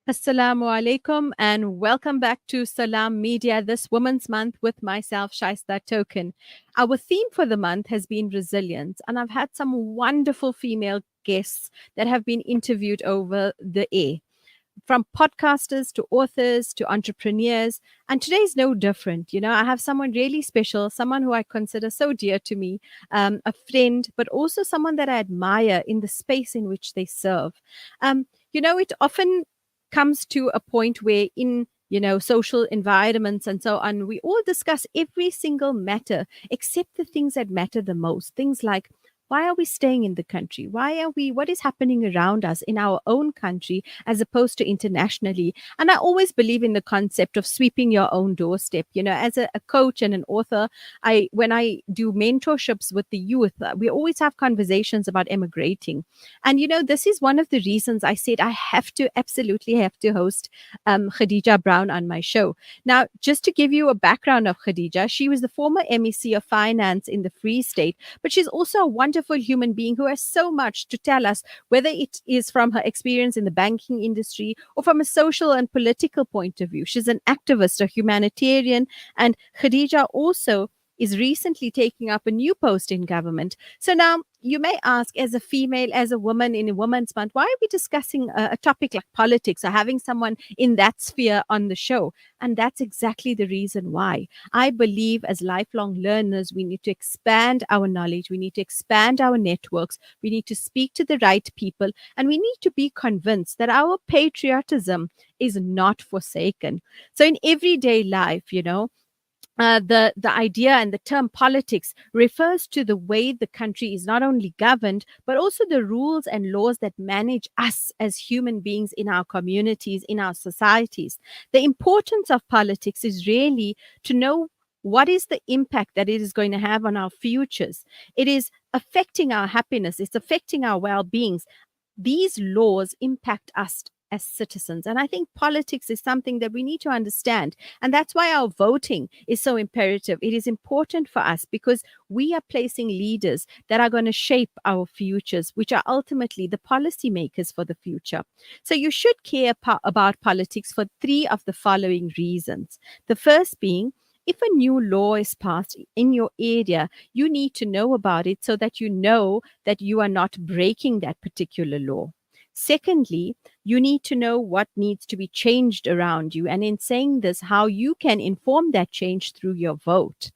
Assalamu alaikum and welcome back to Salam Media this Women's Month with myself, Shahista Thokan. Our theme for the month has been resilience, and I've had some wonderful female guests that have been interviewed over the air, from podcasters to authors to entrepreneurs. And today's no different. You know, I have someone really special, someone who I consider so dear to me, a friend, but also someone that I admire in the space in which they serve. It often comes to a point where in social environments and so on, we all discuss every single matter except the things that matter the most. Things like, why are we staying in the country? What is happening around us in our own country as opposed to internationally? And I always believe in the concept of sweeping your own doorstep. You know, as a coach and an author, when I do mentorships with the youth, we always have conversations about emigrating. And, this is one of the reasons I said I absolutely have to host Gadija Brown on my show. Now, just to give you a background of Gadija, she was the former MEC of Finance in the Free State, but she's also a wonderful human being who has so much to tell us, whether it is from her experience in the banking industry or from a social and political point of view. She's an activist, a humanitarian, and Khadija also is recently taking up a new post in government. So now you may ask, as a female, as a woman in a Women's Month, why are we discussing a topic like politics or having someone in that sphere on the show? And that's exactly the reason why. I believe as lifelong learners, we need to expand our knowledge, we need to expand our networks, we need to speak to the right people, and we need to be convinced that our patriotism is not forsaken. So in everyday life, the idea and the term politics refers to the way the country is not only governed, but also the rules and laws that manage us as human beings in our communities, in our societies. The importance of politics is really to know what is the impact that it is going to have on our futures. It is affecting our happiness, it's affecting our well-beings. These laws impact us as citizens. And I think politics is something that we need to understand. And that's why our voting is so imperative. It is important for us because we are placing leaders that are going to shape our futures, which are ultimately the policymakers for the future. So you should care about politics for three of the following reasons. The first being, if a new law is passed in your area, you need to know about it so that you know that you are not breaking that particular law. Secondly, you need to know what needs to be changed around you. And in saying this, how you can inform that change through your vote.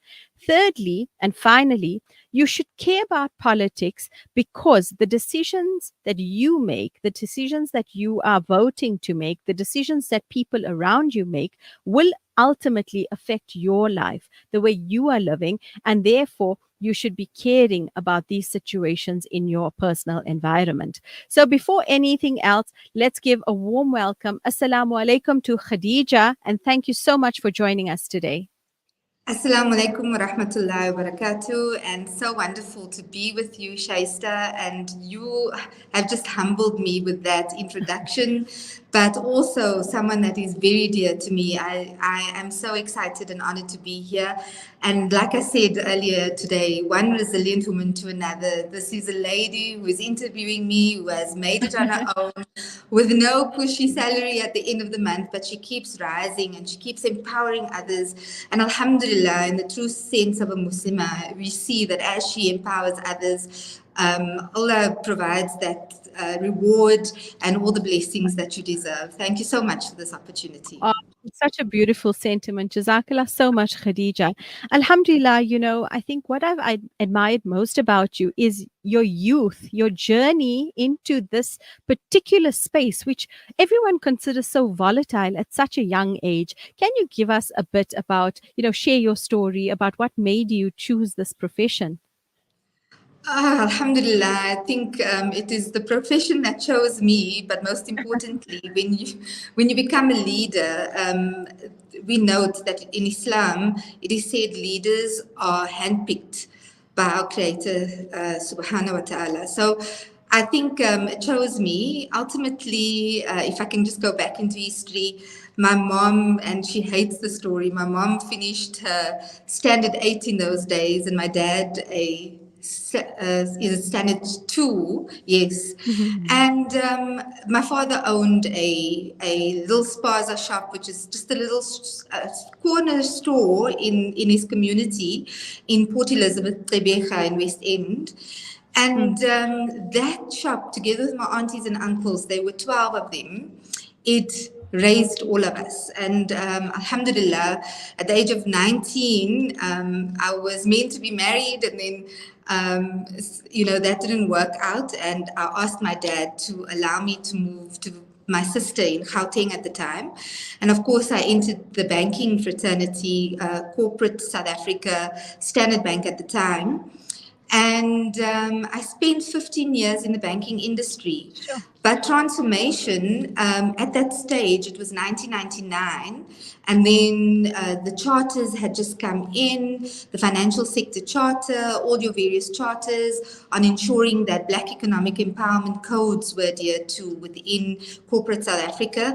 Thirdly, and finally, you should care about politics because the decisions that you make, the decisions that you are voting to make, the decisions that people around you make will ultimately affect your life, the way you are living, and therefore you should be caring about these situations in your personal environment. So before anything else, let's give a warm welcome. Assalamu alaikum to Khadija, and thank you so much for joining us today. Assalamu alaikum wa rahmatullahi wa barakatuh, and so wonderful to be with you, Shaista. And you have just humbled me with that introduction, but also someone that is very dear to me. I am so excited and honored to be here. And like I said earlier today, one resilient woman to another. This is a lady who is interviewing me, who has made it on her own, with no cushy salary at the end of the month, but she keeps rising and she keeps empowering others. And alhamdulillah, in the true sense of a Muslimah, we see that as she empowers others, Allah provides that reward and all the blessings that you deserve. Thank you so much for this opportunity. Oh, such a beautiful sentiment. Jazakallah so much, Khadija. Alhamdulillah, I think what I admired most about you is your youth, your journey into this particular space, which everyone considers so volatile at such a young age. Can you give us a bit about, share your story about what made you choose this profession? Alhamdulillah, I think it is the profession that chose me. But most importantly, when you become a leader, we note that in Islam it is said leaders are handpicked by our Creator, Subhanahu wa Taala. So I think it chose me. Ultimately, if I can just go back into history, my mom, and she hates the story, my mom finished her standard 8 in those days, and my dad a is it standard 2? Yes. Mhm. And my father owned a little spaza shop, which is just a little corner store in his community in Port Elizabeth, Gqeberha in West End. And Mm. that shop, together with my aunties and uncles, there were 12 of them, it raised all of us. And alhamdulillah, at the age of 19, I was meant to be married, and then, that didn't work out. And I asked my dad to allow me to move to my sister in Gauteng at the time. And of course, I entered the banking fraternity, corporate South Africa, Standard Bank at the time. And I spent 15 years in the banking industry. Sure. But transformation, at that stage, it was 1999, and then the charters had just come in, the financial sector charter, all your various charters on ensuring that Black economic empowerment codes were adhered to within corporate South Africa.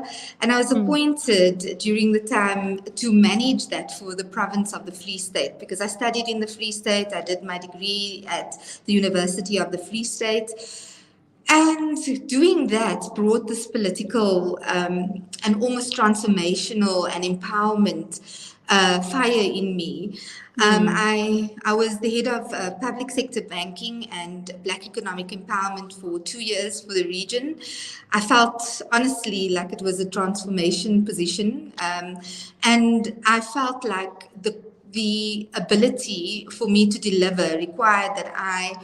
And I was Mm. appointed during the time to manage that for the province of the Free State, because I studied in the Free State. I did my degree at the University of the Free State. And doing that brought this political and almost transformational and empowerment fire in me. Mm. I was the head of public sector banking and Black economic empowerment for 2 years for the region. I felt honestly like it was a transformation position, and I felt like the ability for me to deliver required that I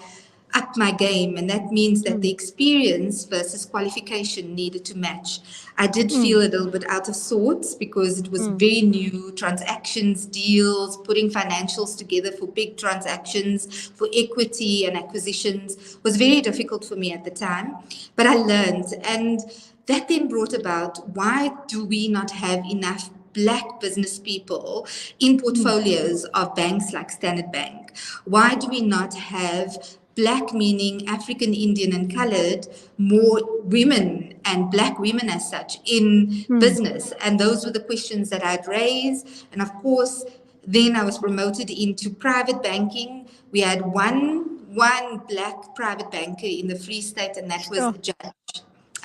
up my game, and that means that the Mm. experience versus qualification needed to match. I did feel Mm. a little bit out of sorts because it was Mm. very new. Transactions, deals, putting financials together for big transactions, for equity and acquisitions was very difficult for me at the time. But I learned, and that then brought about, why do we not have enough Black business people in Mm. portfolios of banks like Standard Bank? Why do we not have Black, meaning African, Indian, and colored, more women and Black women as such in Mm. business? And those were the questions that I'd raise. And of course, then I was promoted into private banking. We had one Black private banker in the Free State, and that was Sure.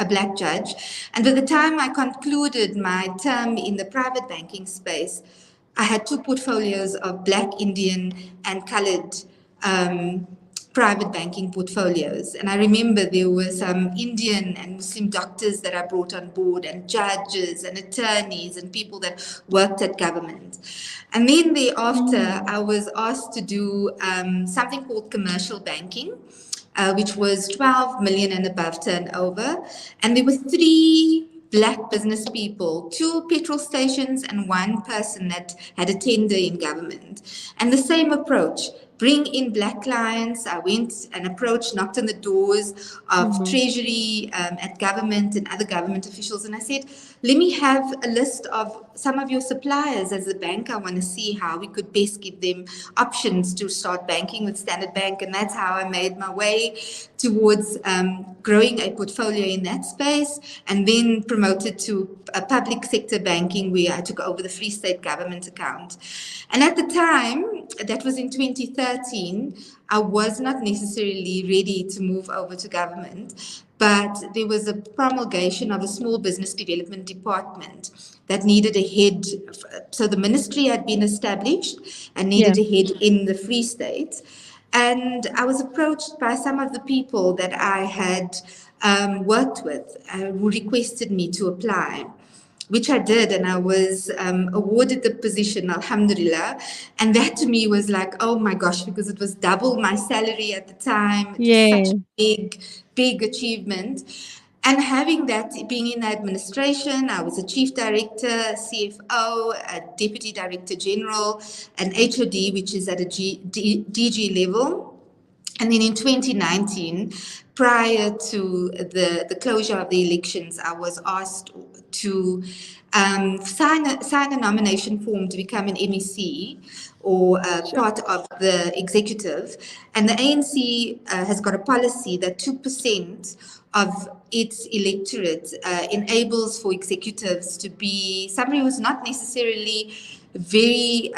a Black judge. And by the time I concluded my term in the private banking space, I had two portfolios of Black, Indian, and colored um, private banking portfolios. And I remember there were some Indian and Muslim doctors that I brought on board, and judges and attorneys and people that worked at government. And then thereafter, Mm. I was asked to do something called commercial banking, which was 12 million and above turnover. And there were three Black business people, two petrol stations, and one person that had a tender in government. And the same approach, bring in Black clients. I went and approached, knocked on the doors of Mhm. Treasury, at government and other government officials. And I said, let me have a list of some of your suppliers. As a bank, I want to see how we could best give them options to start banking with Standard Bank. And that's how I made my way towards growing a portfolio in that space, and then promoted to a public sector banking where I took over the Free State government account. And at the time, that was in 2013, I was not necessarily ready to move over to government, but there was a promulgation of a small business development department that needed a head. So the ministry had been established and Yeah. needed a head in the Free State. And I was approached by some of the people that I had worked with, who requested me to apply, which I did, and I was awarded the position, alhamdulillah. And that to me was like, oh my gosh, because it was double my salary at the time. It was such a Yeah. big achievement. And having that, being in administration, I was a chief director, CFO, a deputy director general, an HOD, which is at a DG level. And then in 2019, prior to the closure of the elections, I was asked to sign a nomination form to become an MEC, or Sure. part of the executive. And the ANC has got a policy that 2% of its electorate enables for executives to be somebody who's not necessarily very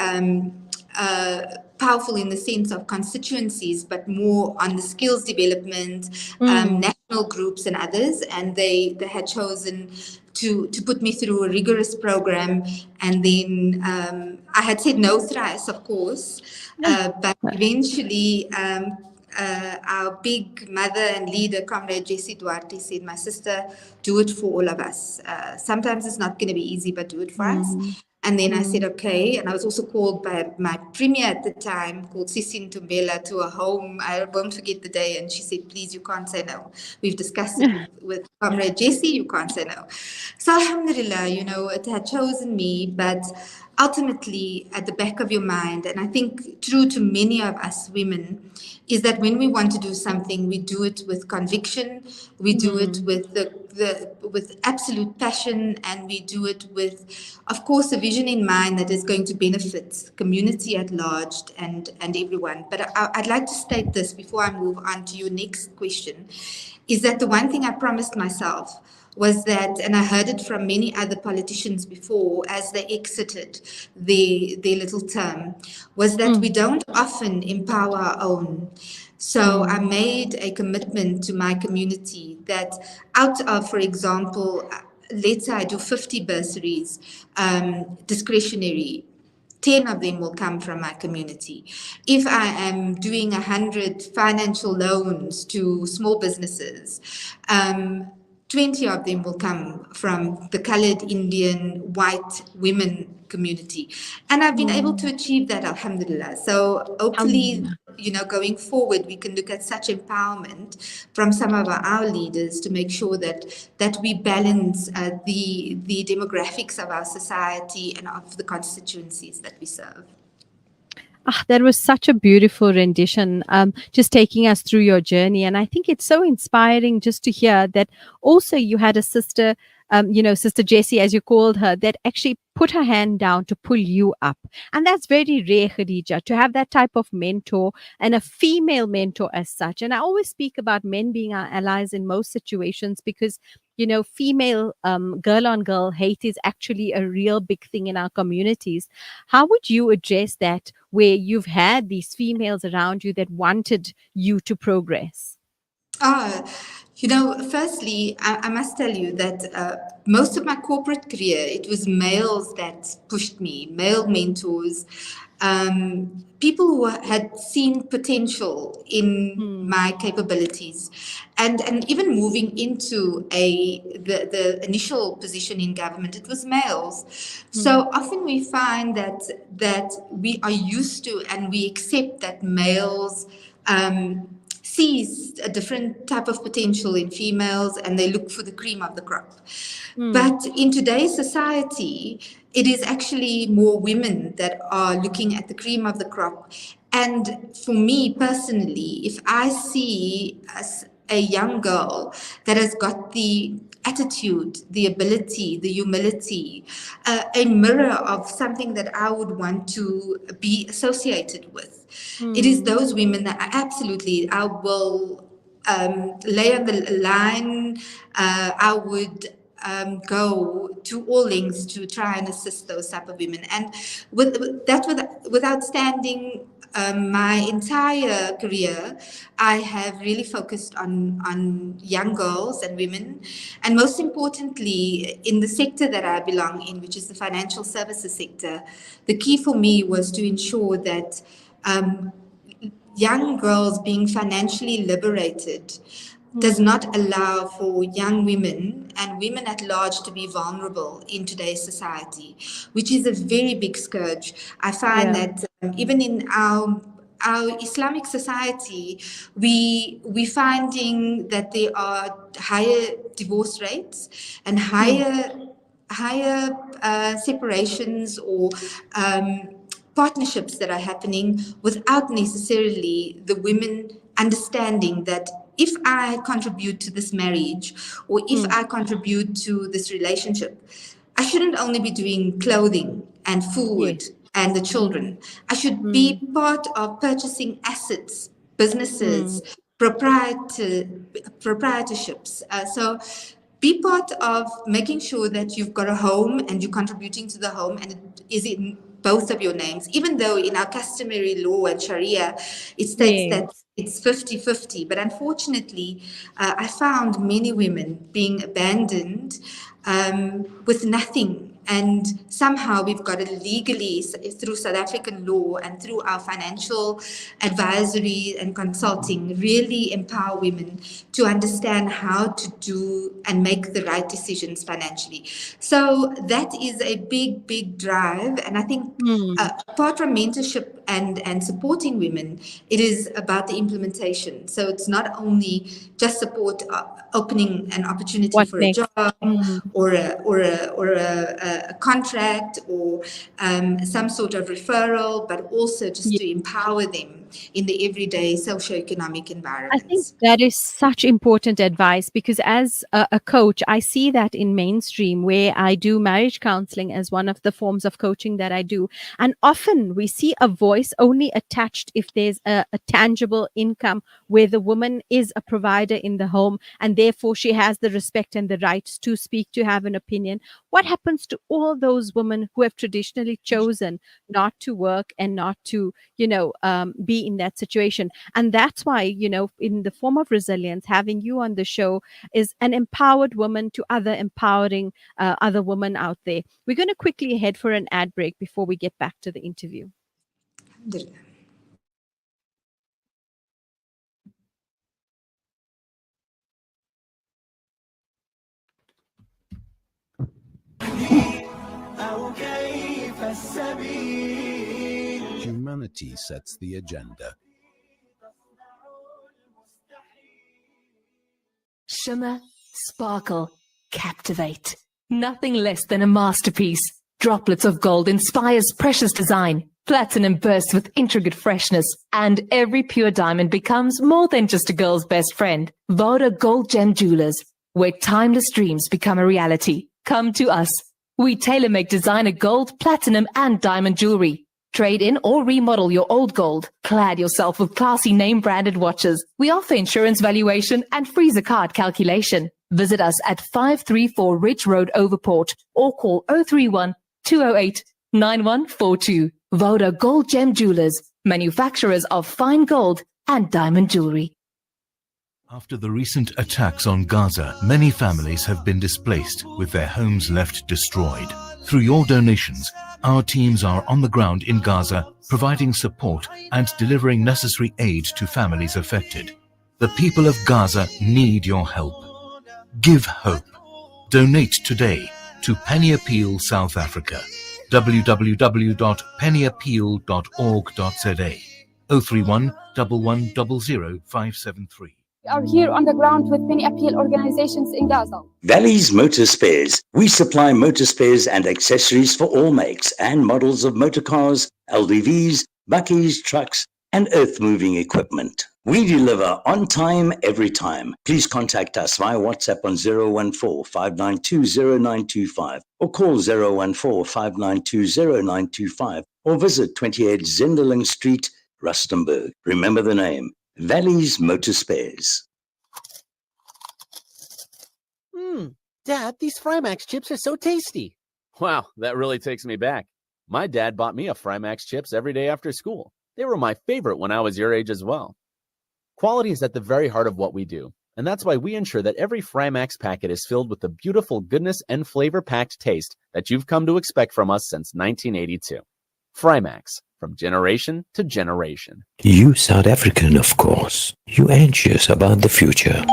powerful in the sense of constituencies, but more on the skills development, Mm. national groups and others. And they had chosen to put me through a rigorous program. And then I had said no thrice, of course, but eventually our big mother and leader, Comrade Jessie Duarte, said, my sister, do it for all of us. Sometimes it's not going to be easy, but do it for us. Mm. And then I said, Mm. okay. And I was also called by my premier at the time, called Sisi Ntumbela, to a home. I won't forget the day. And she said, please, you can't say no. We've discussed it with Comrade Jessie, you can't say no. So alhamdulillah, it had chosen me, but ultimately at the back of your mind, and I think true to many of us women, is that when we want to do something, we do it with conviction, we do it Mm. with with absolute passion, and we do it with, of course, a vision in mind that is going to benefit community at large and everyone. But I'd like to state this before I move on to your next question, is that the one thing I promised myself was that, and I heard it from many other politicians before as they exited their little term, was that we Mm. don't often empower our own. So I Mm. made a commitment to my community that out of, for example, let's say I do 50 bursaries, discretionary, 10 of them will come from my community. If I am doing 100 financial loans to small businesses, 20 of them will come from the colored, Indian, white women community. And I've been able to Mm. achieve that, alhamdulillah. So hopefully, Alhamdulillah. going forward, we can look at such empowerment from some of our leaders to make sure that we balance the demographics of our society and of the constituencies that we serve. Ah, that was such a beautiful rendition, just taking us through your journey. And I think it's so inspiring just to hear that also you had a sister, Sister Jessie, as you called her, that actually put her hand down to pull you up. And that's very rare, Khadija, to have that type of mentor and a female mentor as such. And I always speak about men being our allies in most situations because female girl on girl hate is actually a real big thing in our communities. How would you address that where you've had these females around you that wanted you to progress? Ah, firstly, I must tell you that most of my corporate career, it was males that pushed me, male mentors, people who had seen potential in Hmm. my capabilities, and even moving into the initial position in government, it was males. Hmm. So often we find that we are used to and we accept that males. Sees a different type of potential in females and they look for the cream of the crop. Hmm. But in today's society, it is actually more women that are looking at the cream of the crop. And for me personally, if I see a young girl that has got the attitude, the ability, the humility, a mirror of something that I would want to be associated with. It is Hmm. those women that I will lay on the line. I would go to all lengths to try and assist those type of women. And without standing my entire career, I have really focused on young girls and women, and most importantly, in the sector that I belong in, which is the financial services sector. The key for me was to ensure that um, young girls being financially liberated does Hmm. not allow for young women and women at large to be vulnerable in today's society, which is a very big scourge. I find Yeah. that even in our Islamic society, we finding that there are higher divorce rates and Hmm. higher separations or partnerships that are happening without necessarily the women understanding that if I contribute to this marriage or if Hmm. I contribute to this relationship, I shouldn't only be doing clothing and food Yes. and the Hmm. children. I should Hmm. be part of purchasing assets, Hmm. businesses, proprietorships. So be part of making sure that you've got a home and you're contributing to the home and it is both of your names, even though in our customary law and Sharia, it states Yeah. that it's 50-50. But unfortunately, I found many women being abandoned with nothing. And somehow we've got to legally, through South African law and through our financial advisory and consulting, really empower women to understand how to do and make the right decisions financially. So that is a big, big drive. And I think apart from mentorship and supporting women, it is about the implementation. So it's not only just support opening an opportunity What for a next? job or a contract or some sort of referral, but also just to empower them in the everyday socioeconomic I think environments. that is such important advice because as a coach, I see that in mainstream where I do marriage counseling as one of the forms of coaching that I do. And often we see a voice only attached if there's a tangible income where the woman is a provider in the home and therefore she has the respect and the rights to speak, to have an opinion. What happens to all those women who have traditionally chosen not to work and not to, be in that situation? And that's why, in the form of resilience, having you on the show is an empowered woman to other empowering other women out there. We're going to quickly head for an ad break before we get back to the interview. Alhamdulillah. Humanity sets the agenda. Shimmer, sparkle, captivate. Nothing less than a masterpiece. Droplets of gold inspires precious design. Platinum bursts with intricate freshness. And every pure diamond becomes more than just a girl's best friend. Voda Gold Gem Jewelers, where timeless dreams become a reality. Come to us. We tailor-make designer gold, platinum, and diamond jewelry. Trade in or remodel your old gold. Clad yourself with classy name-branded watches. We offer insurance valuation and freezer card calculation. Visit us at 534 Ridge Road, Overport, or call 031 208 9142. Voda Gold Gem Jewelers, manufacturers of fine gold and diamond jewelry. After the recent attacks on Gaza, many families have been displaced with their homes left destroyed. Through your donations, our teams are on the ground in Gaza, providing support and delivering necessary aid to families affected. The people of Gaza need your help. Give hope. Donate today to Penny Appeal South Africa. www.pennyappeal.org.za 031 1100 573. We are here on the ground with many appeal organizations in Gaza. Valley's Motor Spares. We supply motor spares and accessories for all makes and models of motor cars, LDVs, bakkies, trucks, and earth-moving equipment. We deliver on time, every time. Please contact us via WhatsApp on 014-592-0925 or call 014-592-0925 or visit 28 Zenderling Street, Rustenburg. Remember the name, Valley's Motor Spares. Dad, these Frymax chips are so tasty. Wow, that really takes me back. My dad bought me a Frymax chips every day after school. They were my favorite when I was your age as well. Quality is at the very heart of what we do, and that's why we ensure that every Frymax packet is filled with the beautiful goodness and flavor-packed taste that you've come to expect from us since 1982. Frymax, from generation to generation. You South African, of course. You anxious about the future.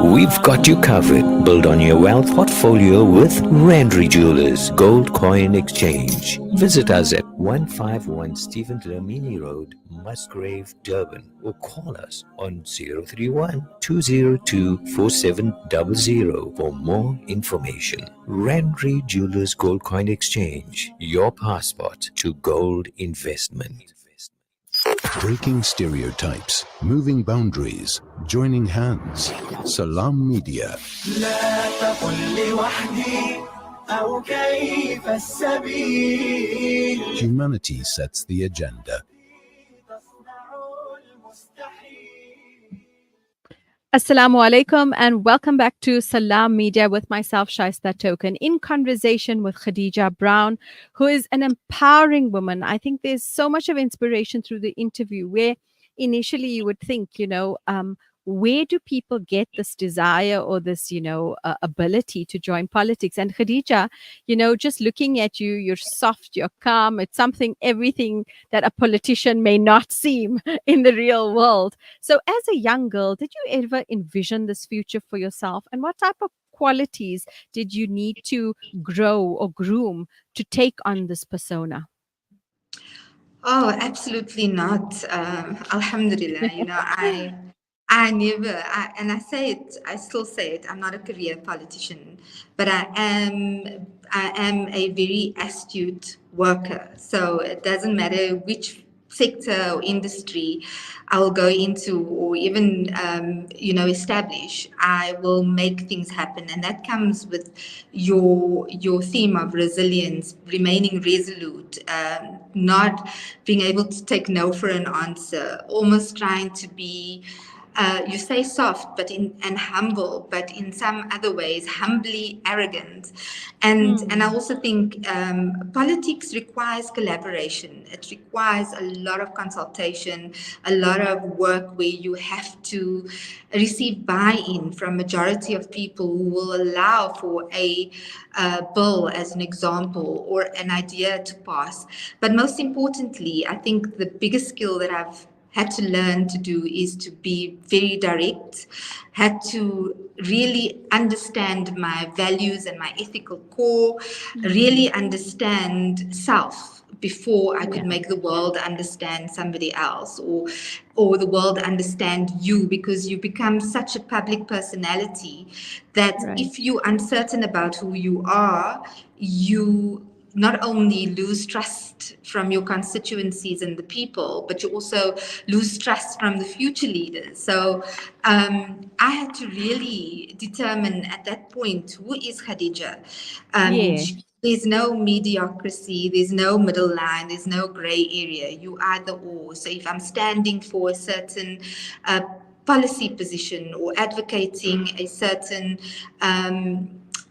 We've got you covered. Build on your wealth portfolio with Rendry Jewelers Gold Coin Exchange. Visit us at 151 Stephen Dlamini Road, Musgrave, Durban, or call us on 031-202-4700 for more information. Rendry Jewelers Gold Coin Exchange, your passport to gold investment. Breaking stereotypes, moving boundaries, joining hands. Salam Media. Humanity sets the agenda. Assalamu alaikum and welcome back to Salam Media with myself, Shahista Thokan, in conversation with Gadija Brown, who is an empowering woman. I think there's so much of inspiration through the interview where initially you would think, where do people get this desire or this, ability to join politics? And Khadija, just looking at you, you're soft, you're calm. It's everything that a politician may not seem in the real world. So, as a young girl, did you ever envision this future for yourself? And what type of qualities did you need to grow or groom to take on this persona? Oh, absolutely not. Alhamdulillah, I never, and I say it, I still say it, I'm not a career politician, but I am a very astute worker. So it doesn't matter which sector or industry I will go into or even, establish, I will make things happen. And that comes with your theme of resilience, remaining resolute, not being able to take no for an answer, almost trying to be you say soft, and humble, but in some other ways, humbly arrogant. And I also think politics requires collaboration. It requires a lot of consultation, a lot of work where you have to receive buy-in from majority of people who will allow for a bill, as an example, or an idea to pass. But most importantly, I think the biggest skill that I've had to learn to do is to be very direct, had to really understand my values and my ethical core, really understand self before I could make the world understand somebody else, or the world understand you, because you become such a public personality that if you're uncertain about who you are, you not only lose trust from your constituencies and the people, but you also lose trust from the future leaders. So I had to really determine at that point, who is Gadija? There's no mediocrity, there's no middle line, there's no gray area. You either or. So if I'm standing for a certain policy position or advocating a certain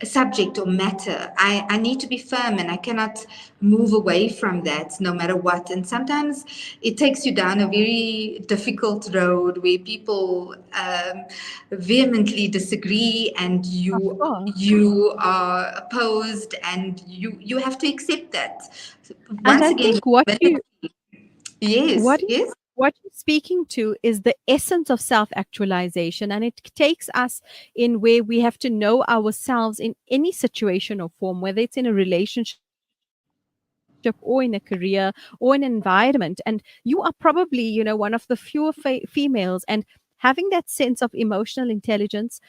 subject or matter, I need to be firm, and I cannot move away from that no matter what. And sometimes it takes you down a very difficult road where people vehemently disagree, and you are opposed, and you have to accept that. Once again, what you're speaking to is the essence of self-actualization, and it takes us in where we have to know ourselves in any situation or form, whether it's in a relationship or in a career or an environment. And you are probably, one of the fewer females, and having that sense of emotional intelligence,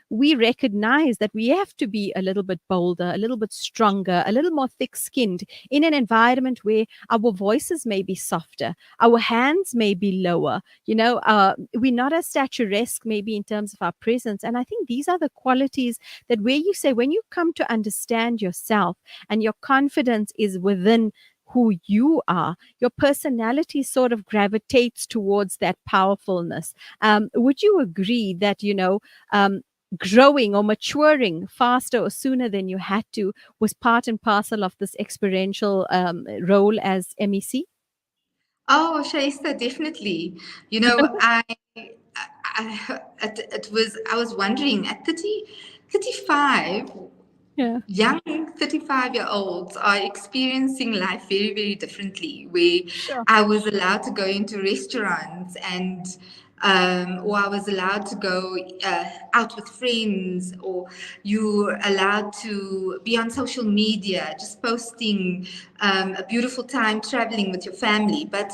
we recognize that we have to be a little bit bolder, a little bit stronger, a little more thick-skinned in an environment where our voices may be softer, our hands may be lower, we're not as statuesque maybe in terms of our presence. And I think these are the qualities that, where you say, when you come to understand yourself and your confidence is within who you are, your personality sort of gravitates towards that powerfulness. Would you agree that, growing or maturing faster or sooner than you had to was part and parcel of this experiential role as MEC? Oh, Shahista, definitely. I was wondering at 35, young 35-year-olds are experiencing life very, very differently, where I was allowed to go into restaurants and or I was allowed to go out with friends, or you're allowed to be on social media, just posting a beautiful time traveling with your family. But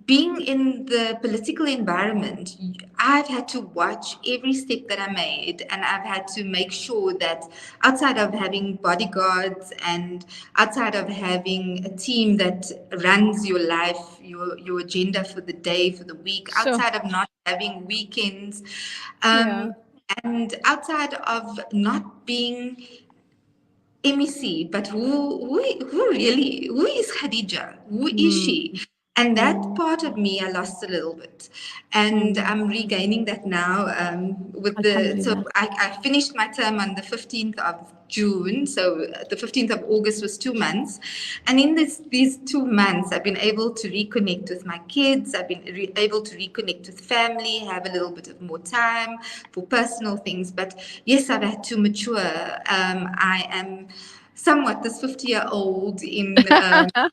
being in the political environment, I've had to watch every step that I made, and I've had to make sure that outside of having bodyguards and outside of having a team that runs your life, your agenda for the day, for the week, outside of not having weekends, and outside of not being MEC, but who is Gadija? Who is she? And that part of me, I lost a little bit, and I'm regaining that now. So I finished my term on the 15th of June. So the 15th of August was 2 months, and in these 2 months, I've been able to reconnect with my kids. I've been able to reconnect with family, have a little bit of more time for personal things. But yes, I've had to mature. I am somewhat this 50-year-old in a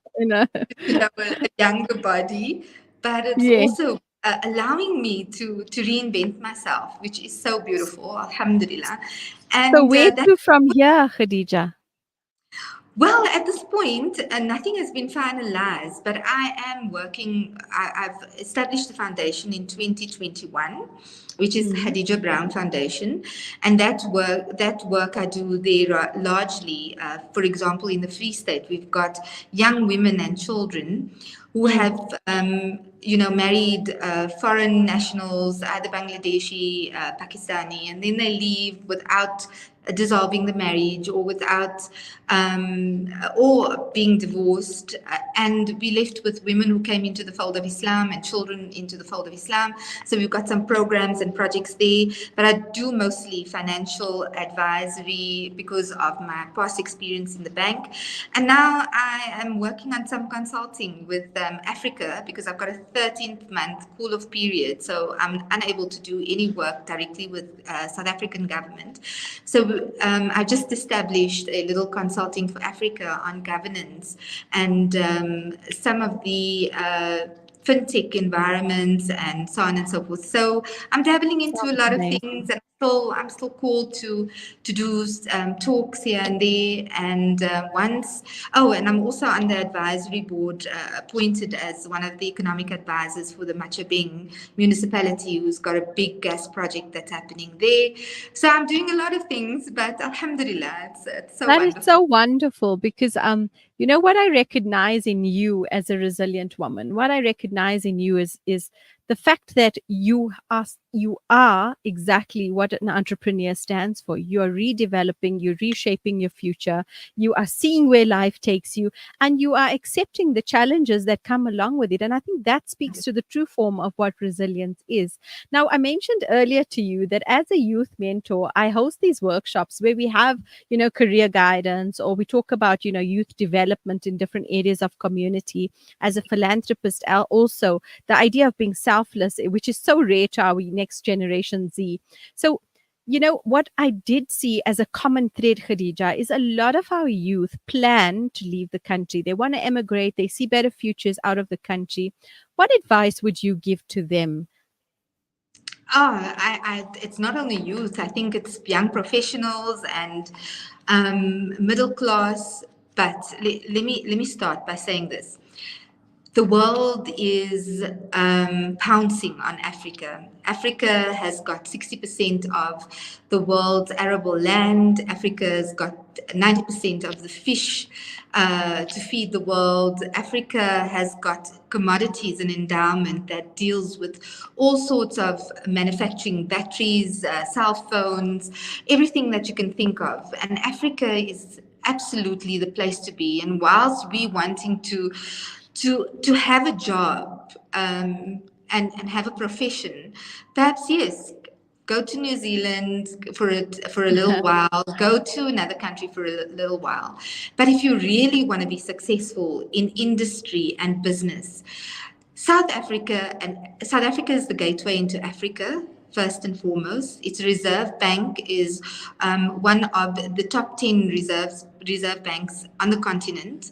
younger body, but it's also allowing me to reinvent myself, which is so beautiful, alhamdulillah. And so where to from here, Gadija? Well, at this point, nothing has been finalized, but I am working. I've established a foundation in 2021, which is Gadija Brown Foundation, and that work I do there largely. For example, in the Free State, we've got young women and children who have, married foreign nationals, either Bangladeshi, Pakistani, and then they leave without dissolving the marriage or without or being divorced, and we left with women who came into the fold of Islam and children into the fold of Islam. So we've got some programs and projects there, but I do mostly financial advisory because of my past experience in the bank. And now I am working on some consulting with Africa because I've got a 13th month cool-off period, so I'm unable to do any work directly with South African government. So I just established a little consulting for Africa on governance and some of the fintech environments and so on and so forth. So I'm dabbling into a lot of things, and I'm still called to do talks here and there. And and I'm also on the advisory board, appointed as one of the economic advisors for the Machabeng municipality, who's got a big gas project that's happening there. So I'm doing a lot of things, but alhamdulillah, it's so wonderful. That is so wonderful because you know what I recognize in you as a resilient woman, what I recognize in you is the fact that you are exactly what an entrepreneur stands for. You are redeveloping, you're reshaping your future, you are seeing where life takes you, and you are accepting the challenges that come along with it. And I think that speaks to the true form of what resilience is. Now, I mentioned earlier to you that as a youth mentor, I host these workshops where we have, career guidance, or we talk about, youth development in different areas of community. As a philanthropist, also the idea of being selfless, which is so rare to our next generation Z. So, what I did see as a common thread, Gadija, is a lot of our youth plan to leave the country. They want to emigrate. They see better futures out of the country. What advice would you give to them? It's not only youth. I think it's young professionals and middle class. But let me start by saying this. The world is pouncing on Africa. Africa has got 60% of the world's arable land. Africa has got 90% of the fish to feed the world. Africa has got commodities and endowment that deals with all sorts of manufacturing, batteries, cell phones, everything that you can think of. And Africa is absolutely the place to be. And whilst we wanting to have a job and have a profession, perhaps yes, go to New Zealand for a little while, go to another country for a little while. But if you really want to be successful in industry and business, South Africa is the gateway into Africa. First and foremost, its reserve bank is one of the top 10 reserve banks on the continent.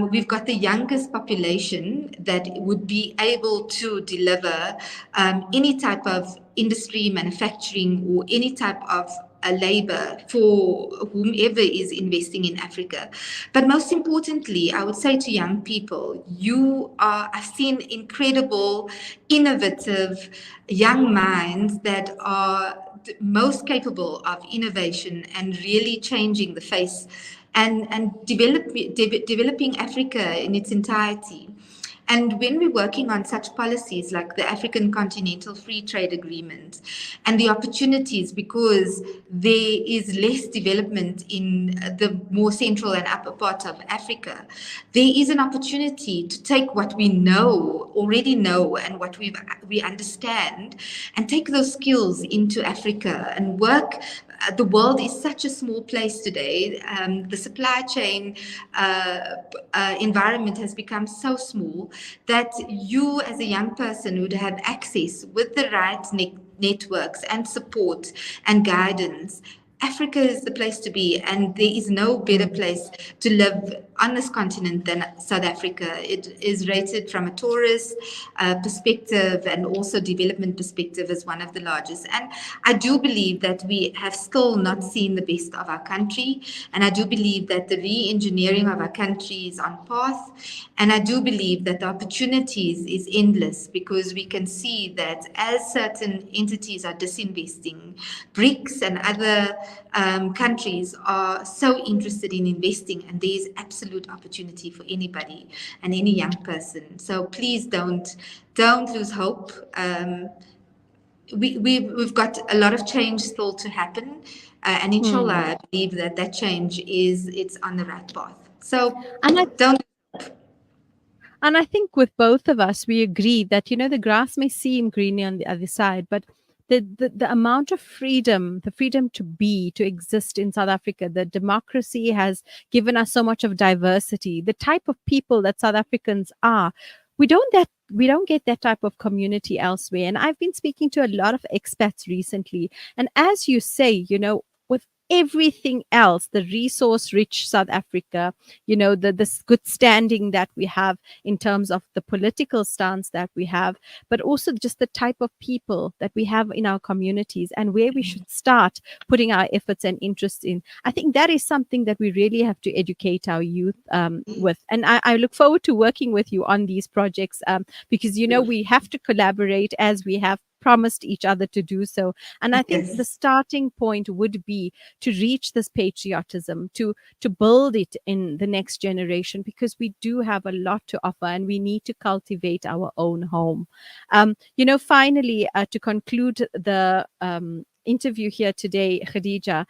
We've got the youngest population that would be able to deliver any type of industry, manufacturing, or any type of labor for whomever is investing in Africa. But most importantly, I would say to young people, I've seen incredible, innovative young minds that are most capable of innovation and really changing the face and developing Africa in its entirety. And when we're working on such policies like the African Continental Free Trade Agreement and the opportunities, because there is less development in the more central and upper part of Africa, there is an opportunity to take what we already know and what we understand, and take those skills into Africa and work. The world is such a small place today. The supply chain environment has become so small that you as a young person would have access with the right networks and support and guidance. Africa is the place to be, and there is no better place to live on this continent than South Africa. It is rated from a tourist perspective and also development perspective as one of the largest. And I do believe that we have still not seen the best of our country, and I do believe that the re-engineering of our country is on path, and I do believe that the opportunities is endless, because we can see that as certain entities are disinvesting, BRICS and other countries are so interested in investing, and there is absolute opportunity for anybody and any young person. So please don't lose hope. We've got a lot of change still to happen, and inshallah, I believe that change it's on the right path. So don't. And I think with both of us, we agree that, the grass may seem greener on the other side, but the amount of freedom, the freedom to exist in South Africa, the democracy has given us so much of diversity. The type of people that South Africans are, we don't get that type of community elsewhere. And I've been speaking to a lot of expats recently. And as you say, with everything else, the resource-rich South Africa, this good standing that we have in terms of the political stance that we have, but also just the type of people that we have in our communities and where we should start putting our efforts and interests in. I think that is something that we really have to educate our youth with. And I look forward to working with you on these projects because, we have to collaborate as we have promised each other to do so. And I think the starting point would be to reach this patriotism, to build it in the next generation, because we do have a lot to offer and we need to cultivate our own home. Finally, to conclude the interview here today, Gadija,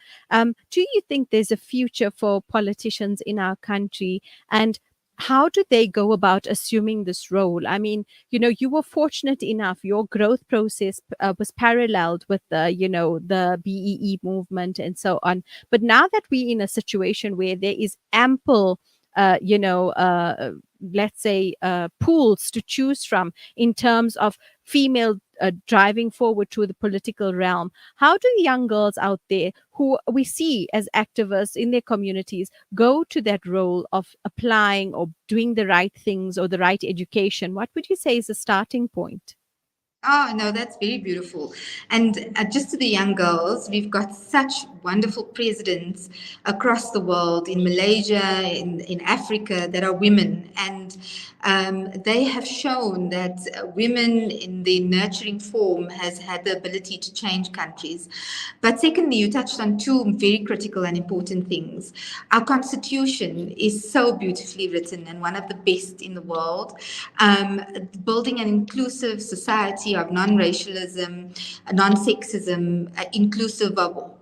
do you think there's a future for politicians in our country, and how do they go about assuming this role? I mean, you were fortunate enough, your growth process was paralleled with the BEE movement and so on. But now that we're in a situation where there is ample, let's say, pools to choose from in terms of female driving forward to the political realm, how do young girls out there who we see as activists in their communities go to that role of applying or doing the right things or the right education? What would you say is the starting point? Oh, no, that's very beautiful. And just to the young girls, we've got such wonderful presidents across the world, in Malaysia, in Africa, that are women. And they have shown that women in their nurturing form has had the ability to change countries. But secondly, you touched on two very critical and important things. Our constitution is so beautifully written and one of the best in the world. Building an inclusive society of non-racialism, non-sexism, inclusive of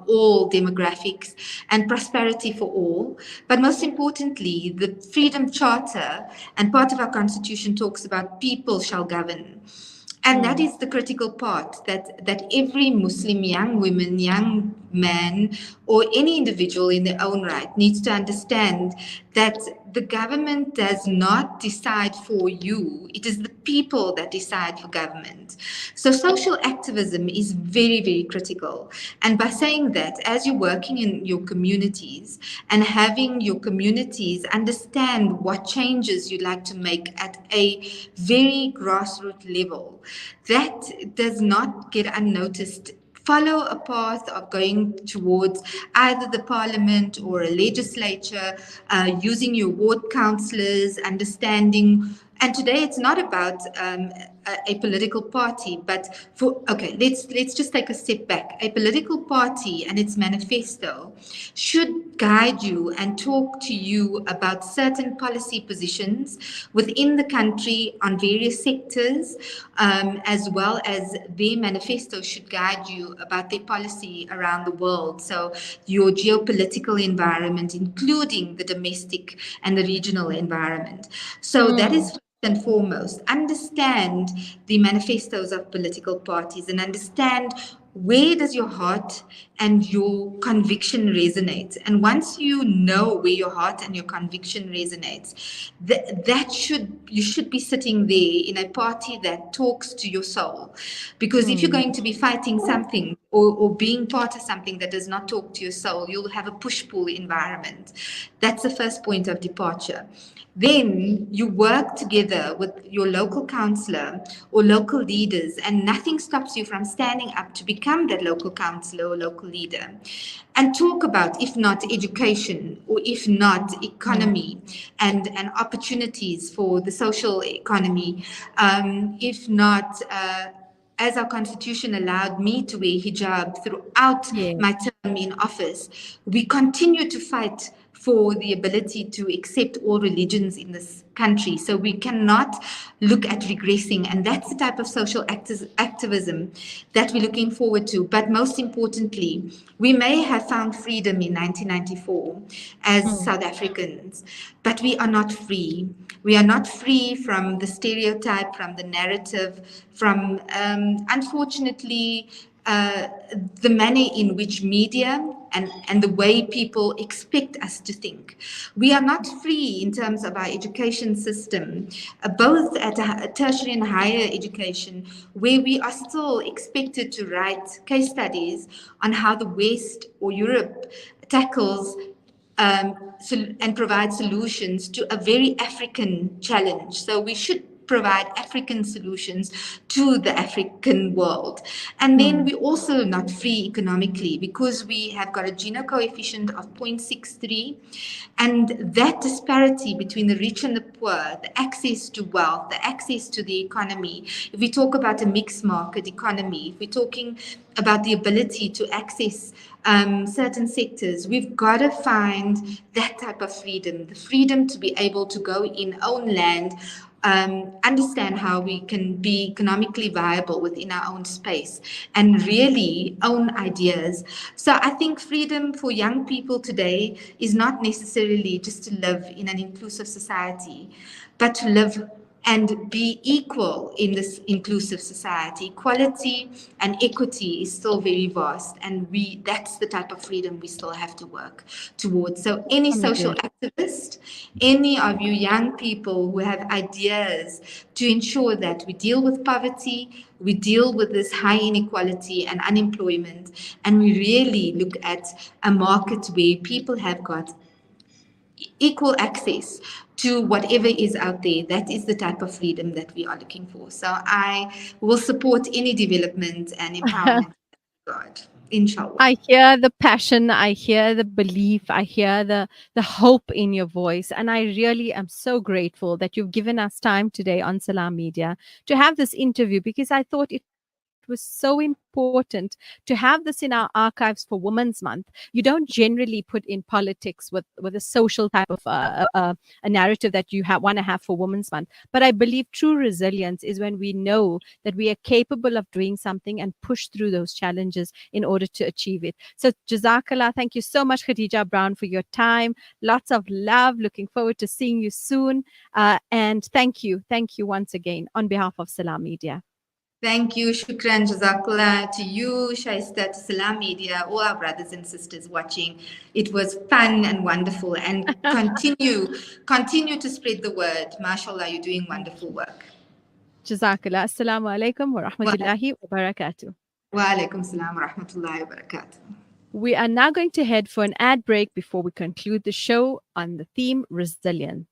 all demographics, and prosperity for all. But most importantly, the Freedom Charter and part of our constitution talks about people shall govern. And that is the critical part, that every Muslim young woman, young man, or any individual in their own right needs to understand that the government does not decide for you. It is the people that decide for government. So social activism is very, very critical. And by saying that, as you're working in your communities and having your communities understand what changes you'd like to make at a very grassroots level, that does not get unnoticed. Follow a path of going towards either the parliament or a legislature, using your ward councillors, understanding. And today it's not about a political party, but let's just take a step back. A political party and its manifesto should guide you and talk to you about certain policy positions within the country on various sectors, as well as their manifesto should guide you about their policy around the world. So your geopolitical environment, including the domestic and the regional environment. So that is first and foremost. Understand the manifestos of political parties and understand where does your heart and your conviction resonate. And once you know where your heart and your conviction resonates, you should be sitting there in a party that talks to your soul. Because if you're going to be fighting something or being part of something that does not talk to your soul, you'll have a push-pull environment. That's the first point of departure. Then you work together with your local councillor or local leaders, and nothing stops you from standing up to become that local councillor or local leader and talk about, if not education, or if not economy and opportunities for the social economy, if not as our constitution allowed me to wear hijab throughout my term in office, we continue to fight for the ability to accept all religions in this country. So we cannot look at regressing, and that's the type of social activism that we're looking forward to. But most importantly, we may have found freedom in 1994 as South Africans, but we are not free. We are not free from the stereotype, from the narrative, from unfortunately the manner in which media and the way people expect us to think. We are not free in terms of our education system, both at a tertiary and higher education, where we are still expected to write case studies on how the West or Europe tackles and provide solutions to a very African challenge. So we should provide African solutions to the African world. And then we're also not free economically because we have got a Gini coefficient of 0.63. And that disparity between the rich and the poor, the access to wealth, the access to the economy, if we talk about a mixed market economy, if we're talking about the ability to access certain sectors, we've got to find that type of freedom, the freedom to be able to go in own land, understand how we can be economically viable within our own space and really own ideas. So I think freedom for young people today is not necessarily just to live in an inclusive society, but to live and be equal in this inclusive society. Equality and equity is still very vast, and that's the type of freedom we still have to work towards. So any social activist, any of you young people who have ideas to ensure that we deal with poverty, we deal with this high inequality and unemployment, and we really look at a market where people have got equal access to whatever is out there. That is the type of freedom that we are looking for. So I will support any development and empowerment. God, inshallah. I hear the passion, I hear the belief, I hear the hope in your voice, and I really am so grateful that you've given us time today on Salam Media to have this interview, because I thought it was so important to have this in our archives for Women's Month. You don't generally put in politics with a social type of a narrative that you want to have for Women's Month. But I believe true resilience is when we know that we are capable of doing something and push through those challenges in order to achieve it. So Jazakallah, thank you so much, Gadija Brown, for your time. Lots of love. Looking forward to seeing you soon. And thank you once again on behalf of Salam Media. Thank you, shukran, jazakallah to you, Shahista, to Salam Media, all our brothers and sisters watching. It was fun and wonderful, and continue to spread the word. MashaAllah, you're doing wonderful work. Jazakallah. Assalamu alaikum wa rahmatullahi wa barakatuh. Wa alaikum salam wa rahmatullahi wa barakatuh. We are now going to head for an ad break before we conclude the show on the theme resilience.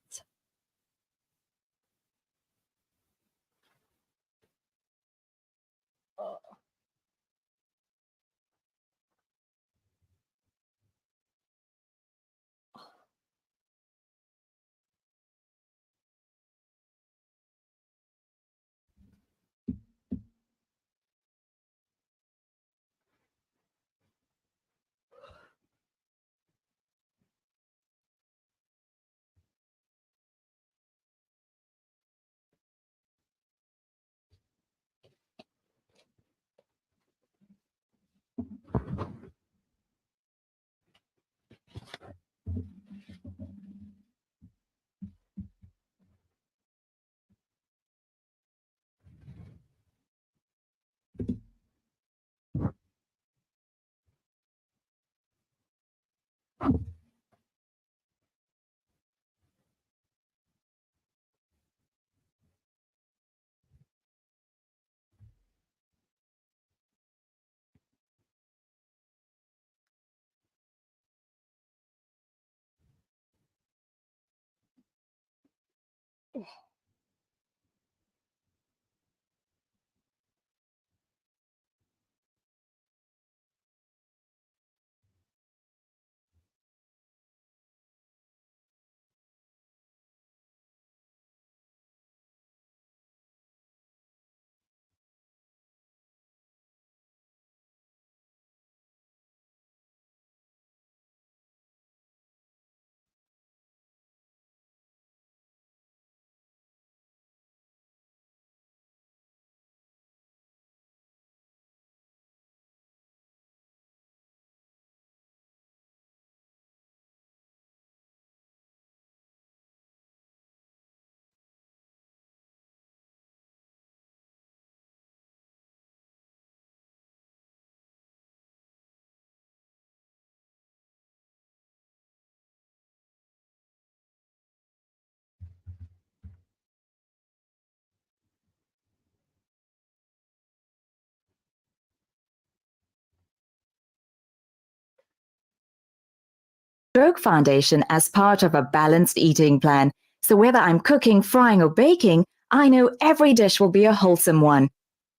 Stroke Foundation as part of a balanced eating plan. So whether I'm cooking, frying, or baking, I know every dish will be a wholesome one.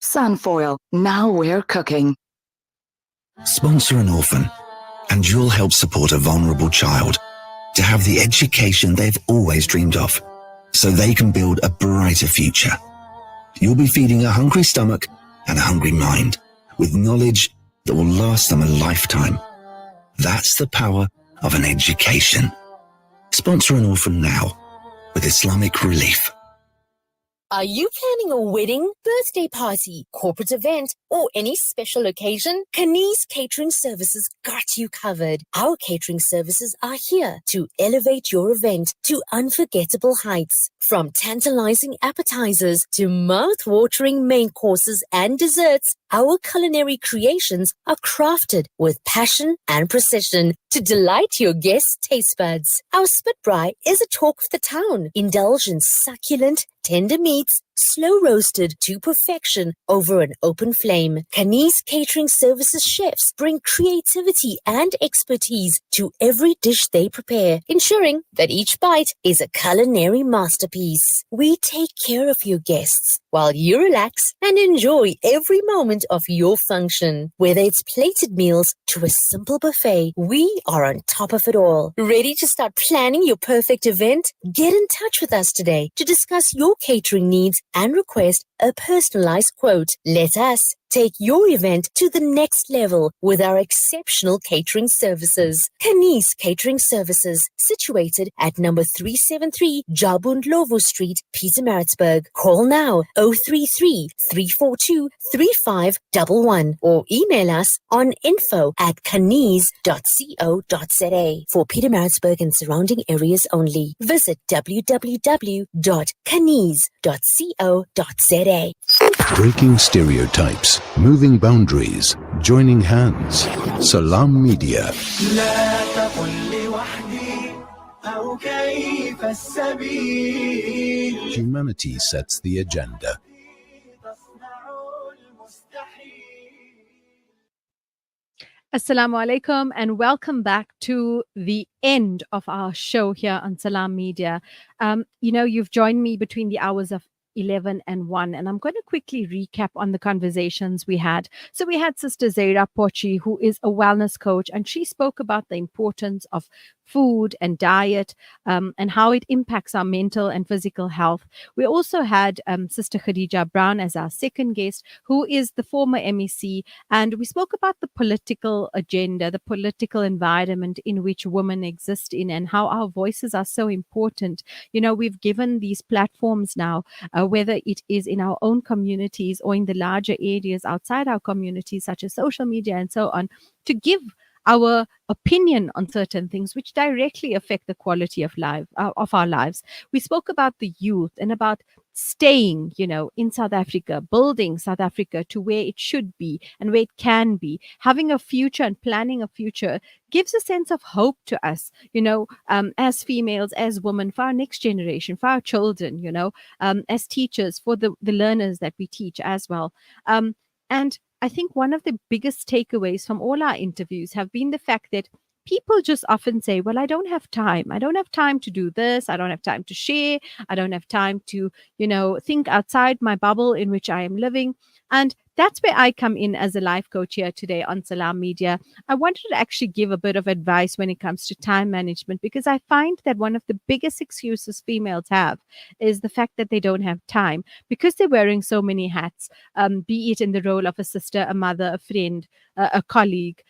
Sunfoil, now we're cooking. Sponsor an orphan, and you'll help support a vulnerable child to have the education they've always dreamed of, so they can build a brighter future. You'll be feeding a hungry stomach and a hungry mind with knowledge that will last them a lifetime. That's the power of an education. Sponsor an orphan now with Islamic Relief. Are you planning a wedding, birthday party, corporate event, or any special occasion? Kane's Catering Services got you covered. Our catering services are here to elevate your event to unforgettable heights. From tantalizing appetizers to mouth-watering main courses and desserts, our culinary creations are crafted with passion and precision to delight your guests' taste buds. Our spit braai is a talk of the town. Indulge in succulent, tender meats, slow roasted to perfection over an open flame. Kane's Catering Services chefs bring creativity and expertise to every dish they prepare, ensuring that each bite is a culinary masterpiece. We take care of your guests while you relax and enjoy every moment of your function. Whether it's plated meals to a simple buffet, we are on top of it all. Ready to start planning your perfect event? Get in touch with us today to discuss your catering needs and request a personalized quote. Let us take your event to the next level with our exceptional catering services. Kane's Catering Services, situated at number 373 Jabund Lovo Street, Pietermaritzburg. Call now 033 342 3511 or email us on info@kanees.co.za for Pietermaritzburg and surrounding areas only. Visit www.kanees.co.za. Breaking stereotypes, moving boundaries, joining hands. Salam Media. Humanity sets the agenda. Assalamu alaikum and welcome back to the end of our show here on Salam Media. You've joined me between the hours of 11 and 1, and I'm going to quickly recap on the conversations we had. So we had Sister Zaira Pochi, who is a wellness coach, and she spoke about the importance of food and diet and how it impacts our mental and physical health. We also had Sister Gadija Brown as our second guest, who is the former MEC, and we spoke about the political agenda, the political environment in which women exist in, and how our voices are so important. We've given these platforms now, whether it is in our own communities or in the larger areas outside our communities, such as social media and so on, to give our opinion on certain things which directly affect the quality of life of our lives. We spoke about the youth and about staying, in South Africa, building South Africa to where it should be and where it can be. Having a future and planning a future gives a sense of hope to us, as females, as women, for our next generation, for our children, as teachers, for the learners that we teach as well. And I think one of the biggest takeaways from all our interviews have been the fact that people just often say, well, I don't have time. I don't have time to do this. I don't have time to share. I don't have time to, think outside my bubble in which I am living. And that's where I come in as a life coach here today on Salam Media. I wanted to actually give a bit of advice when it comes to time management, because I find that one of the biggest excuses females have is the fact that they don't have time because they're wearing so many hats, be it in the role of a sister, a mother, a friend, a colleague,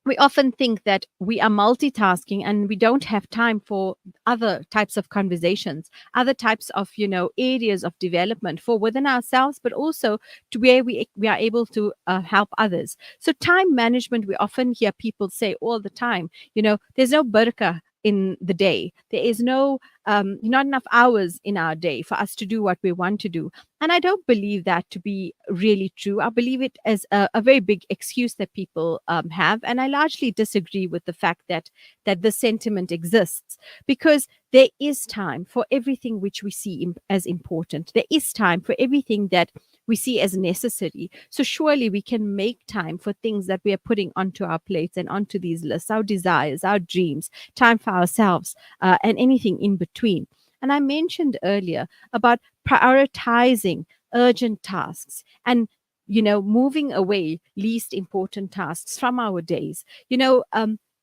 we often think that we are multitasking and we don't have time for other types of conversations, other types of, areas of development for within ourselves, but also to where we are able to help others. So time management, we often hear people say all the time, there's no barakah in the day. There is not enough hours in our day for us to do what we want to do. And I don't believe that to be really true. I believe it as a very big excuse that people have. And I largely disagree with the fact that this sentiment exists, because there is time for everything which we see as important. There is time for everything that we see as necessary. So surely we can make time for things that we are putting onto our plates and onto these lists, our desires, our dreams, time for ourselves, and anything in between. And I mentioned earlier about prioritizing urgent tasks and moving away least important tasks from our days.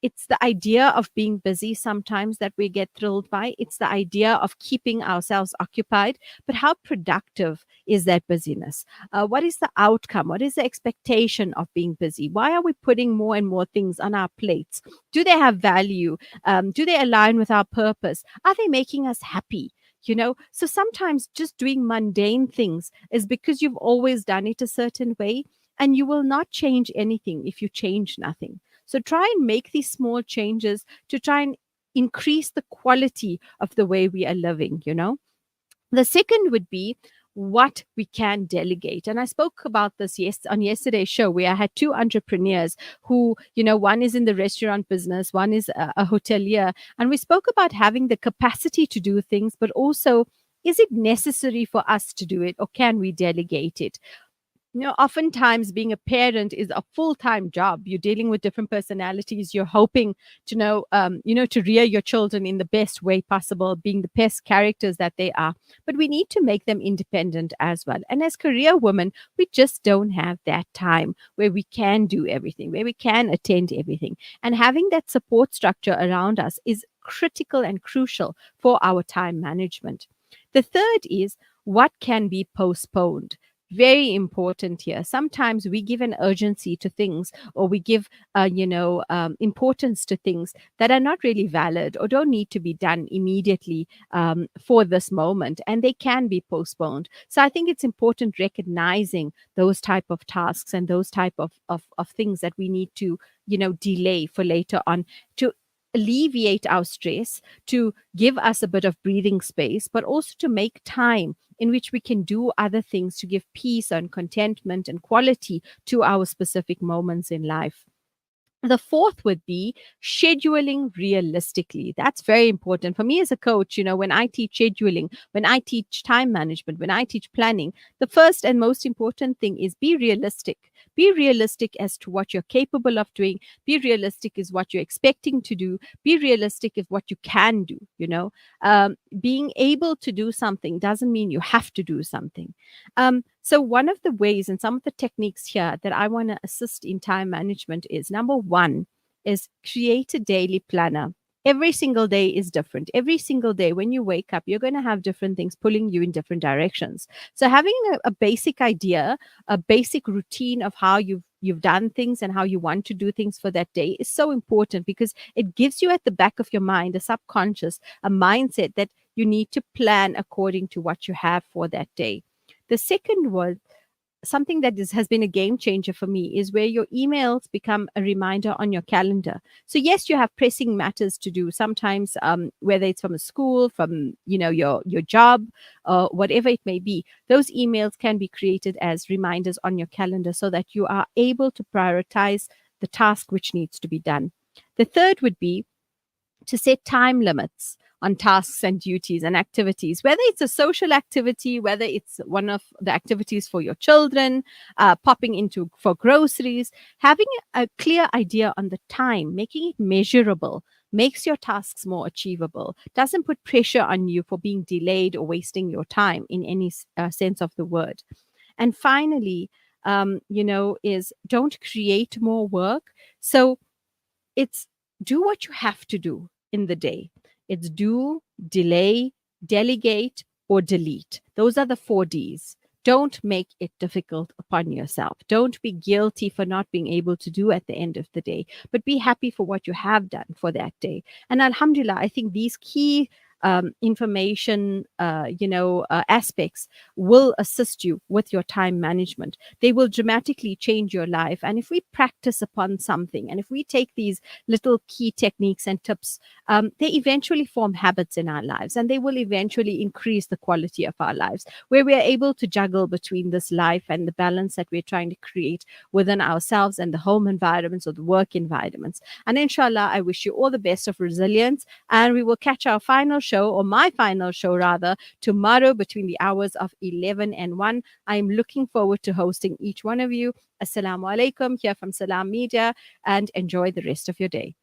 It's the idea of being busy sometimes that we get thrilled by. It's the idea of keeping ourselves occupied. But how productive is that busyness? What is the outcome? What is the expectation of being busy? Why are we putting more and more things on our plates? Do they have value? Do they align with our purpose? Are they making us happy? So sometimes just doing mundane things is because you've always done it a certain way, and you will not change anything if you change nothing. So try and make these small changes to try and increase the quality of the way we are living, The second would be what we can delegate. And I spoke about this on yesterday's show, where I had two entrepreneurs who, one is in the restaurant business, one is a hotelier. And we spoke about having the capacity to do things, but also, is it necessary for us to do it, or can we delegate it? Oftentimes being a parent is a full-time job. You're dealing with different personalities. You're hoping to to rear your children in the best way possible, being the best characters that they are. But we need to make them independent as well. And as career women, we just don't have that time where we can do everything, where we can attend everything. And having that support structure around us is critical and crucial for our time management. The third is what can be postponed. Very important here. Sometimes we give an urgency to things, or we give, importance to things that are not really valid or don't need to be done immediately for this moment, and they can be postponed. So I think it's important recognizing those type of tasks and those type of things that we need to, delay for later on, to alleviate our stress, to give us a bit of breathing space, but also to make time in which we can do other things to give peace and contentment and quality to our specific moments in life. The fourth would be scheduling realistically. That's very important. For me as a coach, when I teach scheduling, when I teach time management, when I teach planning, the first and most important thing is be realistic. Be realistic as to what you're capable of doing. Be realistic is what you're expecting to do. Be realistic is what you can do. Being able to do something doesn't mean you have to do something. So one of the ways and some of the techniques here that I want to assist in time management is, number one, is create a daily planner. Every single day is different. Every single day when you wake up, you're going to have different things pulling you in different directions. So having a basic idea, a basic routine of how you've done things and how you want to do things for that day is so important, because it gives you at the back of your mind, a subconscious, a mindset that you need to plan according to what you have for that day. The second was something that has been a game changer for me, is where your emails become a reminder on your calendar. So yes, you have pressing matters to do sometimes, whether it's from a school, from your job, whatever it may be. Those emails can be created as reminders on your calendar so that you are able to prioritize the task which needs to be done. The third would be to set time limits on tasks and duties and activities, whether it's a social activity, whether it's one of the activities for your children, popping into for groceries, having a clear idea on the time, making it measurable, makes your tasks more achievable, doesn't put pressure on you for being delayed or wasting your time in any sense of the word. And finally, is don't create more work. So it's do what you have to do in the day. It's do, delay, delegate, or delete. Those are the 4 Ds. Don't make it difficult upon yourself. Don't be guilty for not being able to do at the end of the day, but be happy for what you have done for that day. And alhamdulillah, I think these key information, aspects will assist you with your time management. They will dramatically change your life. And if we practice upon something, and if we take these little key techniques and tips, they eventually form habits in our lives, and they will eventually increase the quality of our lives, where we are able to juggle between this life and the balance that we're trying to create within ourselves and the home environments or the work environments. And inshallah, I wish you all the best of resilience, and we will catch our final show, or my final show rather, tomorrow between the hours of 11 and 1. I'm looking forward to hosting each one of you. Assalamu alaikum here from Salam Media, and enjoy the rest of your day.